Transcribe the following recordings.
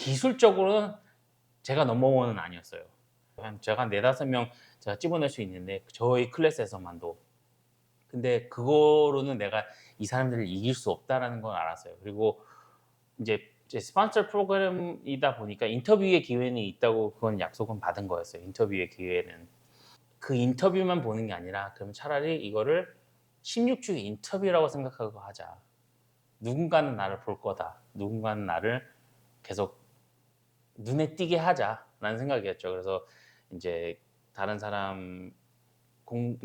기술적으로는 제가 넘버원은 아니었어요. 제가 한 4-5명 제가 집어낼 수 있는데 저희 클래스에서만도. 근데 그거로는 내가 이 사람들을 이길 수 없다라는 걸 알았어요. 그리고 이제 스폰서 프로그램이다 보니까 인터뷰의 기회는 있다고 그건 약속은 받은 거였어요. 인터뷰의 기회는. 그 인터뷰만 보는 게 아니라 그럼 차라리 이거를 16주 인터뷰라고 생각하고 하자. 누군가는 나를 볼 거다. 누군가는 나를 계속 눈에 띄게 하자라는 생각이었죠. 그래서 이제 다른 사람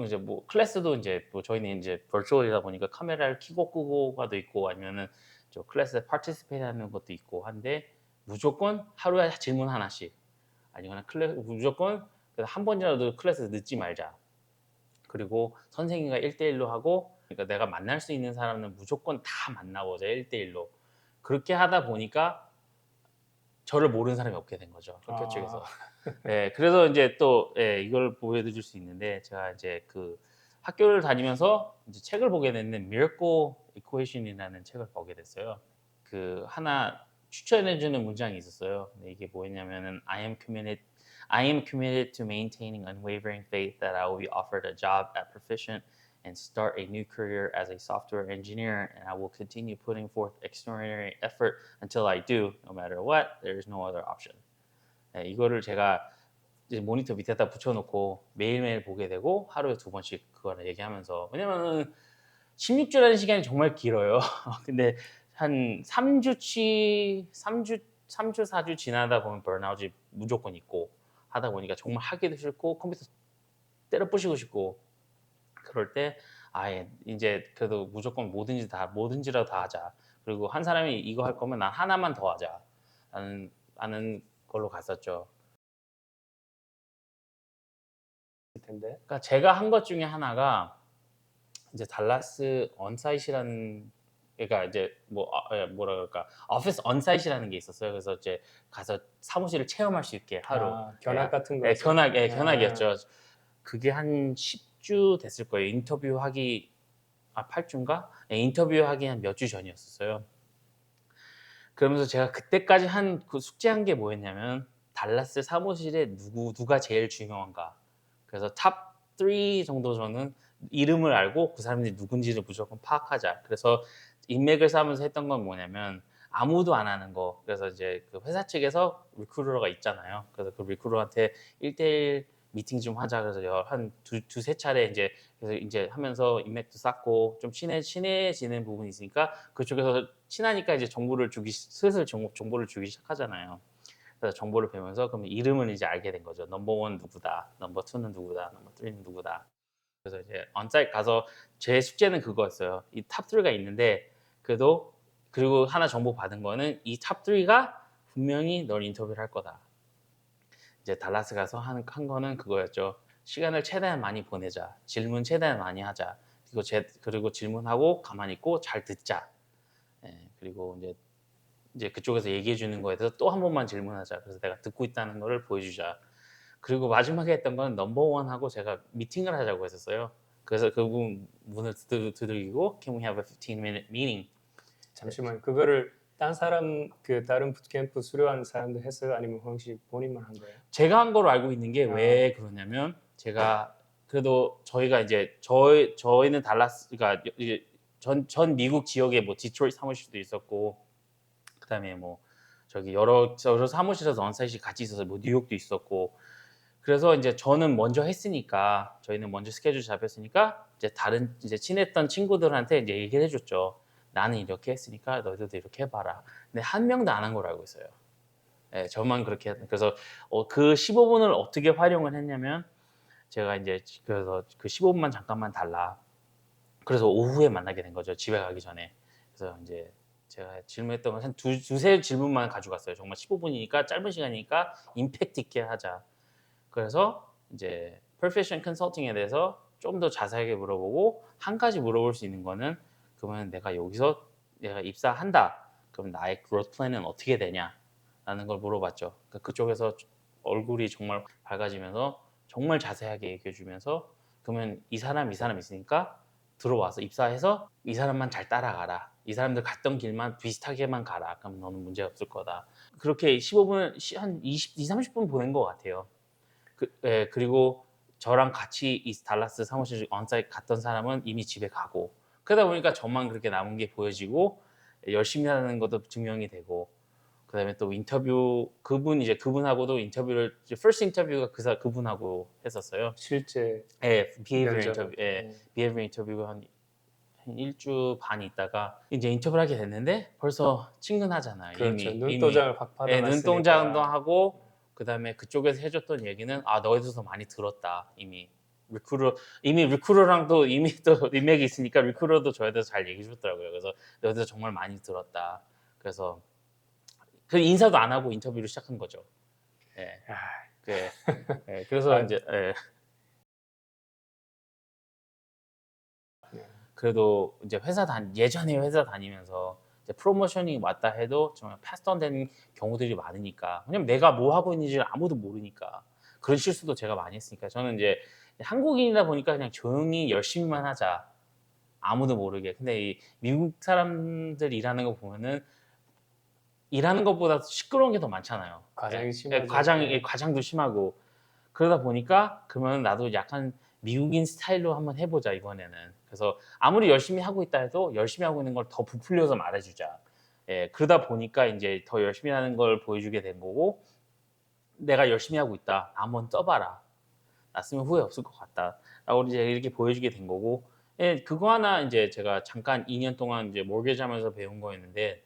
이제 뭐 클래스도 이제 뭐 저희는 이제 버추얼이다 보니까 카메라를 켜고 끄고가도 있고 아니면은 저 클래스에 파티시페이트 하는 것도 있고 한데 무조건 하루에 질문 하나씩 아니거나 무조건 한 번이라도 클래스에 늦지 말자. 그리고 선생님과 1대1로 하고 그러니까 내가 만날 수 있는 사람은 무조건 다 만나보자 1대1로. 그렇게 하다 보니까 저를 모르는 사람이 없게 된 거죠. 학교 아, 쪽에서. 예, 그래서 이제 또 예, 이걸 보여드릴 수 있는데 제가 이제 그 학교를 다니면서 이제 책을 보게 됐는데 Miracle Equation이라는 책을 보게 됐어요. 그 하나 추천해주는 문장이 있었어요. 근데 이게 뭐였냐면은 I am committed to maintaining unwavering faith that I will be offered a job at Proficient and start a new career as a software engineer, and I will continue putting forth extraordinary effort until I do. No matter what, there is no other option. 네, 이거를 제가 이제 모니터 밑에다 붙여놓고 매일매일 보게 되고 하루에 2번씩 그거를 얘기하면서 왜냐면은 16주라는 시간이 정말 길어요. 근데 한 3주 4주 지나다 보면 번아웃이 무조건 있고 하다 보니까 정말 하기도 싫고 컴퓨터 때려 부시고 싶고 그럴 때 아예 이제 그래도 무조건 뭐든지라도 다 하자. 그리고 한 사람이 이거 할 거면 난 하나만 더 하자. 라는 걸로 갔었죠. 텐데. 그러니까 제가 한 것 중에 하나가 이제 달라스 언사이트라는 그러니까 이제 뭐라 그럴까 오피스 언사이트라는 게 있었어요. 그래서 이제 가서 사무실을 체험할 수 있게 하루 아, 견학 같은 예, 거죠? 아, 견학이었죠. 그게 한 10주 됐을 거예요. 인터뷰하기 8주인가? 예, 인터뷰하기 한 몇 주 전이었었어요. 그러면서 제가 그때까지 한 그 숙제한 게 뭐였냐면 달라스 사무실에 누가 제일 중요한가. 그래서 탑 3 정도 저는 이름을 알고 그 사람들이 누군지를 무조건 파악하자. 그래서 인맥을 쌓으면서 했던 건 뭐냐면 아무도 안 하는 거. 그래서 이제 그 회사 측에서 리크루터가 있잖아요. 그래서 그 리크루터한테 1대1 미팅 좀 하자. 그래서 한 두세 차례 그래서 이제 하면서 인맥도 쌓고 좀 친해지는 부분이 있으니까 그쪽에서 친하니까 이제 슬슬 정보를 주기 시작하잖아요. 그래서 정보를 배우면서 그러면 이름을 이제 알게 된 거죠. 넘버 원 누구다, 넘버 투는 누구다, 넘버 쓰리는 누구다. 그래서 이제 언사이트 가서 제 숙제는 그거였어요. 이 탑 3가 있는데 그래도 그리고 하나 정보 받은 거는 이 탑 3가 분명히 널 인터뷰를 할 거다. 이제 달라스 가서 한 거는 그거였죠. 시간을 최대한 많이 보내자. 질문 최대한 많이 하자. 그리고 질문하고 가만히 있고 잘 듣자. 예, 그리고 이제 그쪽에서 얘기해 주는 거에 대해서 또 한 번만 질문하자. 그래서 내가 듣고 있다는 거를 보여주자. 그리고 마지막에 했던 건 넘버원하고 제가 미팅을 하자고 했었어요. 그래서 그 문을 두들기고 Can we have a 15-minute meeting? 잠시만. 그거를 다른 부트캠프 수료한 사람도 했어요? 아니면 혹시 본인만 한 거예요? 제가 한 거로 알고 있는 게 왜 그러냐면 제가 그래도 저희가 이제 저희는 달라스 그러니까 이제 전 미국 지역에 뭐 디트로이트 사무실도 있었고 그다음에 뭐 저기 여러 사무실에서 언사이트이 같이 있어서 뭐 뉴욕도 있었고 그래서 이제 저는 먼저 했으니까 저희는 먼저 스케줄 잡혔으니까 이제 다른 이제 친했던 친구들한테 이제 얘기를 해줬죠. 나는 이렇게 했으니까 너희들도 이렇게 해봐라. 근데 한 명도 안 한 걸로 알고 있어요. 예, 저만 그렇게 그래서 그 15분을 어떻게 활용을 했냐면 제가 이제 그래서 그 15분만 잠깐만 달라. 그래서 오후에 만나게 된 거죠. 집에 가기 전에. 그래서 이제 제가 질문했던 건 한 두세 질문만 가져갔어요. 정말 15분이니까 짧은 시간이니까 임팩트 있게 하자. 그래서 이제 프로페셔널 컨설팅에 대해서 좀 더 자세하게 물어보고 한 가지 물어볼 수 있는 거는 그러면 내가 입사한다. 그럼 나의 그로스 플랜은 어떻게 되냐? 라는 걸 물어봤죠. 그러니까 그쪽에서 얼굴이 정말 밝아지면서 정말 자세하게 얘기해 주면서 그러면 이 사람 있으니까 들어와서 입사해서 이 사람만 잘 따라가라. 이 사람들 갔던 길만 비슷하게만 가라. 그럼 너는 문제 없을 거다. 그렇게 15분 한 20, 30분 보낸 것 같아요. 예, 그리고 저랑 같이 이 달라스 사무실 언사이트 갔던 사람은 이미 집에 가고 그러다 보니까 저만 그렇게 남은 게 보여지고 열심히 하는 것도 증명이 되고 그다음에 또 인터뷰 그분하고도 인터뷰를 first 인터뷰가 그분하고 했었어요. 실제 예, behavior 면접. 인터뷰, 예, behavior 인터뷰가 한 일주 반 있다가 이제 인터뷰를 하게 됐는데 벌써 친근하잖아요. 그렇죠. 이미 눈도장을 확 예, 받아놨으니까. 눈동자도 하고 그다음에 그쪽에서 해줬던 얘기는 너희들도 많이 들었다. 리크루터랑도 이미 또 인맥이 있으니까 리크루터도 저에 대해서 잘 얘기해 줬더라고요. 그래서 너희들 정말 많이 들었다. 그래서 그 인사도 안 하고 인터뷰를 시작한 거죠. 예. 아, 예. 예. 그래서 아, 이제 네. 그래도 이제 예전에 회사 다니면서 이제 프로모션이 왔다 해도 정말 패스도 되는 경우들이 많으니까 왜냐면 내가 뭐 하고 있는지를 아무도 모르니까 그런 실수도 제가 많이 했으니까 저는 이제 한국인이다 보니까 그냥 조용히 열심히만 하자 아무도 모르게 근데 이 미국 사람들 일하는 거 보면은 일하는 것보다 시끄러운 게 더 많잖아요. 과장이 예, 심하죠. 과장도 심하고 그러다 보니까 그러면 나도 약간 미국인 스타일로 한번 해보자 이번에는. 그래서 아무리 열심히 하고 있다 해도 열심히 하고 있는 걸 더 부풀려서 말해주자. 예, 그러다 보니까 이제 더 열심히 하는 걸 보여주게 된 거고 내가 열심히 하고 있다. 한번 써봐라. 나 쓰면 후회 없을 것 같다. 라고 이제 이렇게 보여주게 된 거고 예, 그거 하나 이제 제가 잠깐 2년 동안 이제 몰개지 하면서 배운 거였는데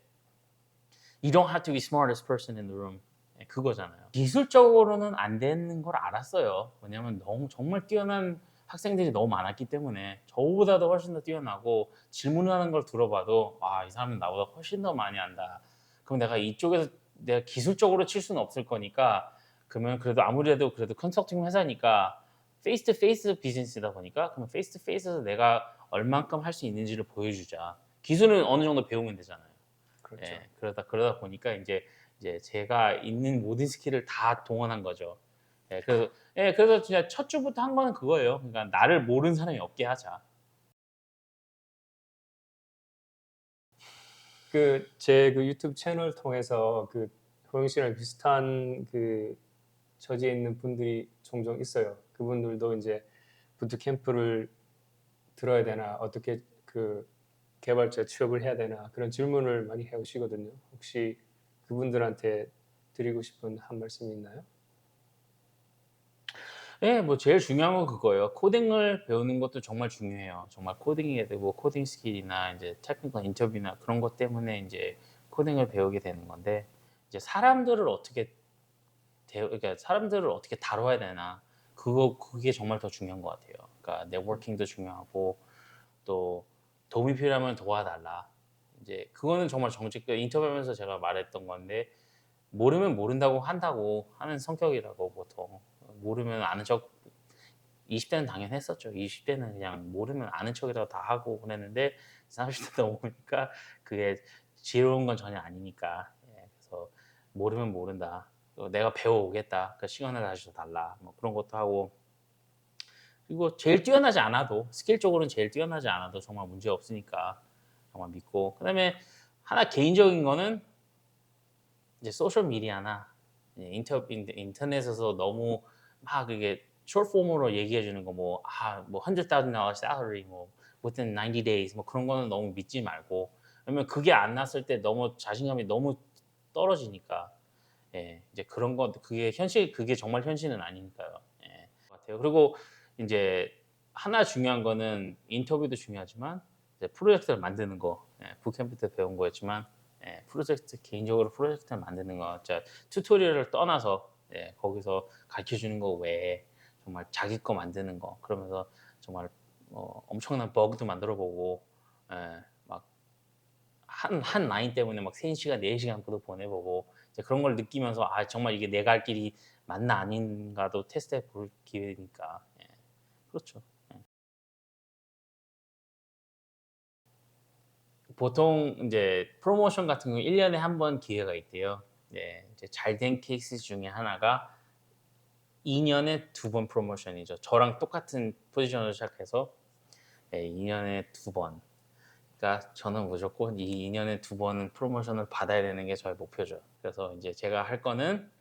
You don't have to be smartest person in the room. 예, 그거잖아요. 기술적으로는 안 되는 걸 알았어요. 왜냐면 정말 뛰어난 학생들이 너무 많았기 때문에 저보다도 훨씬 더 뛰어나고 질문하는 걸 들어봐도 이 사람은 나보다 훨씬 더 많이 안다. 그럼 내가 이쪽에서 내가 기술적으로 칠 수는 없을 거니까 그러면 그래도 아무래도 그래도 컨설팅 회사니까 페이스 투 페이스 비즈니스다 보니까 그러면 페이스 투 페이스에서 내가 얼만큼 할 수 있는지를 보여주자. 기술은 어느 정도 배우면 되잖아요. 그렇죠. 예, 그러다 보니까 이제 제가 있는 모든 스킬을 다 동원한 거죠. 그래서 진짜 첫 주부터 한 거는 그거예요. 그러니까 나를 모르는 사람이 없게 하자. 제 유튜브 채널 통해서 호영 씨랑 비슷한 처지에 있는 분들이 종종 있어요. 그분들도 이제 부트 캠프를 들어야 되나 어떻게 개발자 취업을 해야 되나 그런 질문을 많이 해오시거든요. 혹시 그분들한테 드리고 싶은 한 말씀이 있나요? 예, 뭐 제일 중요한 건 그거예요. 코딩을 배우는 것도 정말 중요해요. 정말 코딩에 대고 코딩 스킬이나 이제 테크니컬 인터뷰나 그런 것 때문에 이제 코딩을 배우게 되는 건데 이제 그러니까 사람들을 어떻게 다뤄야 되나 그게 정말 더 중요한 것 같아요. 그러니까 네트워킹도 중요하고 또 도움이 필요하면 도와달라. 이제 그거는 정말 인터뷰하면서 제가 말했던 건데 모르면 모른다고 한다고 하는 성격이라고 보통 모르면 아는 척 20대는 당연했었죠. 20대는 그냥 모르면 아는 척이라고 다 하고 그랬는데 30대 넘으니까 그게 지혜로운 건 전혀 아니니까 그래서 모르면 모른다. 내가 배워오겠다. 그 시간을 다시 달라. 뭐 그런 것도 하고 그리고 제일 뛰어나지 않아도 스킬적으로는 제일 뛰어나지 않아도 정말 문제 없으니까 정말 믿고 그다음에 하나 개인적인 거는 이제 소셜 미디어나 인터넷에서 너무 막 그게 숏폼으로 얘기해 주는 거 뭐 $100,000 salary 뭐 within 90 days 뭐 그런 거는 너무 믿지 말고 왜냐면 그게 안 났을 때 너무 자신감이 너무 떨어지니까 이제 그런 거 그게 정말 현실은 아니니까요. 같아요. 그리고 이제 하나 중요한 거는 인터뷰도 중요하지만 이제 프로젝트를 만드는 거 부캠프 때 배운 거였지만 개인적으로 프로젝트를 만드는 거 진짜 튜토리얼을 떠나서 거기서 가르쳐 주는 거 외에 정말 자기 거 만드는 거 그러면서 정말 엄청난 버그도 만들어 보고 막 한 라인 때문에 막 3시간, 4시간 보내보고 이제 그런 걸 느끼면서 정말 이게 내가 할 길이 맞나 아닌가도 테스트해 볼 기회니까 그렇죠. 보통 이제 프로모션 같은 경우 1년에 한 번 기회가 있대요. 이제 잘된 케이스 중에 하나가 2년에 2번 프로모션이죠. 저랑 똑같은 포지션으로 시작해서 2년에 2번. 그러니까 저는 무조건 이 2년에 2번은 프로모션을 받아야 되는 게 저의 목표죠. 그래서 이제 제가 할 거는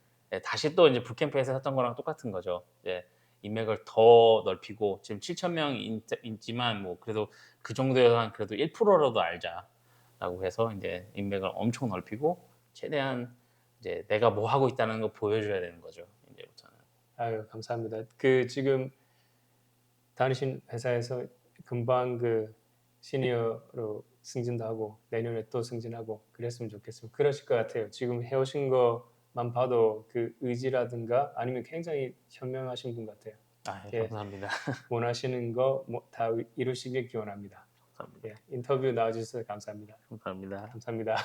다시 또 이제 붓캠프에서 했던 거랑 똑같은 거죠. 이제 인맥을 더 넓히고 지금 7,000명 있지만 뭐 그래도 그 정도에서 한 그래도 1%라도 알자라고 해서 이제 인맥을 엄청 넓히고 최대한 이제 내가 뭐 하고 있다는 거 보여줘야 되는 거죠. 이제부터는. 아유, 감사합니다. 그 지금 다니신 회사에서 금방 그 시니어로 승진도 하고 내년에 또 승진하고 그랬으면 좋겠습니다. 그러실 것 같아요. 지금 해오신 것만 봐도 그 의지라든가 아니면 굉장히 현명하신 분 같아요. 아, 예, 예, 감사합니다. 원하시는 거 다 이루시길 기원합니다. 감사합니다. 예, 인터뷰 나와주셔서 감사합니다. 감사합니다. 감사합니다.